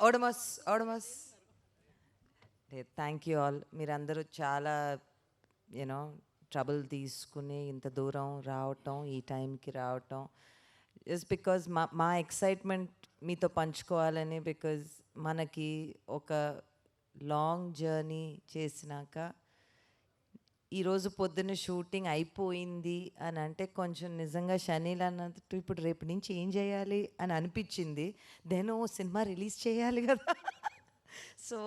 ఓడమస్ ఓడమస్. Thank you all. మీరందరూ చాలా యూనో ట్రబుల్ తీసుకుని ఇంత దూరం రావటం, ఈ టైంకి రావటం, జస్ట్ బికాజ్ మా ఎక్సైట్మెంట్ మీతో పంచుకోవాలని. బికాజ్ మనకి ఒక లాంగ్ జర్నీ చేసినాక ఈరోజు పొద్దున్న షూటింగ్ అయిపోయింది అని అంటే కొంచెం నిజంగా షనీల్ అన్నట్టు ఇప్పుడు రేపు నుంచి ఏం చేయాలి అని అనిపించింది. దెన్ ఓ సినిమా రిలీజ్ చేయాలి కదా. సో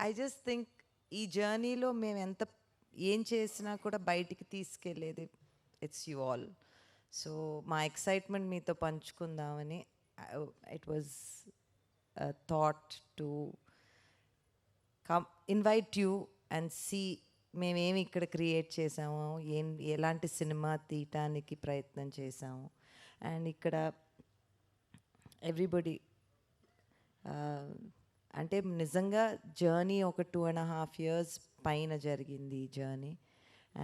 ఐ జస్ట్ థింక్ ఈ జర్నీలో మేము ఎంత ఏం చేసినా కూడా బయటికి తీసుకెళ్ళేది ఇట్స్ యూ ఆల్. సో మా ఎక్సైట్మెంట్ మీతో పంచుకుందామని it was thought to come invite you and see మేమేమి ఇక్కడ క్రియేట్ చేసాము, ఎలాంటి సినిమా తీయటానికి ప్రయత్నం చేసాము. అండ్ ఇక్కడ ఎవ్రీబడి అంటే నిజంగా జర్నీ ఒక 2.5 years పైన జరిగింది ఈ జర్నీ.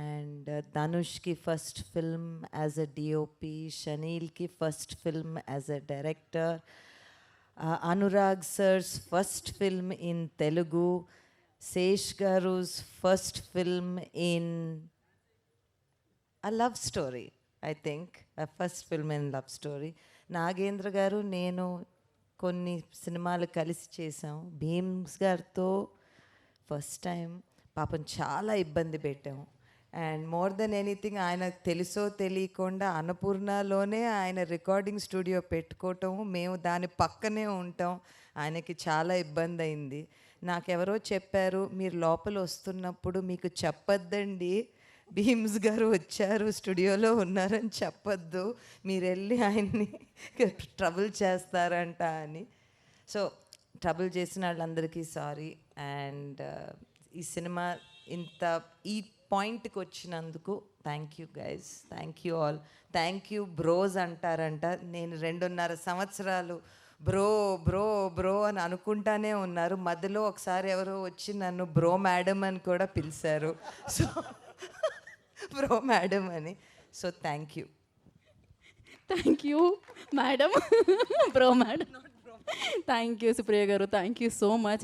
అండ్ ధనుష్కి first film as a DOP, షనీల్కి first film as a director, Anurag sir's first film in Telugu, Sesh గారు's first film in a love story, I think first film in love story. Nagendra గారు నేను కొన్ని సినిమాలు కలిసి చేసాం. భీమ్స్ గారితో ఫస్ట్ టైం పాపం చాలా ఇబ్బంది పెట్టాము. అండ్ మోర్ దెన్ ఎనీథింగ్ ఆయనకు తెలుసో తెలియకుండా అన్నపూర్ణలోనే ఆయన రికార్డింగ్ స్టూడియో పెట్టుకోవటం, మేము దాని పక్కనే ఉంటాం. ఆయనకి చాలా ఇబ్బంది అయింది. నాకెవరో చెప్పారు, మీరు లోపల వస్తున్నప్పుడు మీకు చెప్పొద్దండి, భీమ్స్ గారు వచ్చారు స్టూడియోలో ఉన్నారని చెప్పొద్దు, మీరు వెళ్ళి ఆయన్ని ట్రబుల్ చేస్తారంట అని. సో ట్రబుల్ చేసిన వాళ్ళందరికీ సారీ. అండ్ ఈ సినిమా ఇంత ఈ పాయింట్కి వచ్చినందుకు thank you guys, thank you all. Thank you bros అంటారంట. నేను 2.5 సంవత్సరాలు బ్రో బ్రో బ్రో అని అనుకుంటానే ఉన్నారు. మధ్యలో ఒకసారి ఎవరో వచ్చి నన్ను బ్రో మేడం అని కూడా పిలిచారు. సో బ్రో మేడం అని. So thank you. Thank you madam. Bro madam. Thank you Supriya గారు, థ్యాంక్ యూ సో మచ్.